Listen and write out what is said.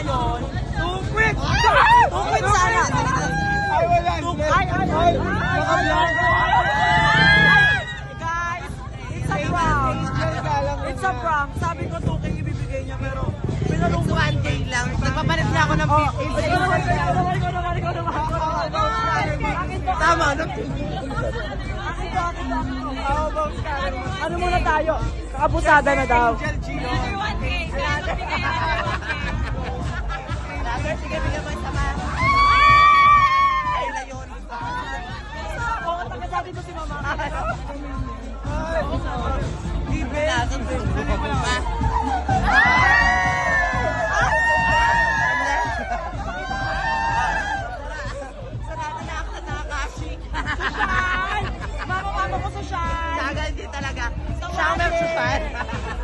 ngayon. Tukwit! Tukwit sana. Ay, wala. Ay, Guys, it's a prank. It's a prank. Sabi ko 2K ibibigay niya pero pinalungkot. One day lang. Nagpapalit na ako ng 50. Ikaw naman. Tama, no? Ano muna tayo? Kakabusada na daw. Sige, bigyan mo yung sama. Ayun na yun. Oo, taga-sabi ko si mama. Libre. Sarado na ako sa nakakashi. Mama ko sa siya. Tagal din talaga. Siya ang may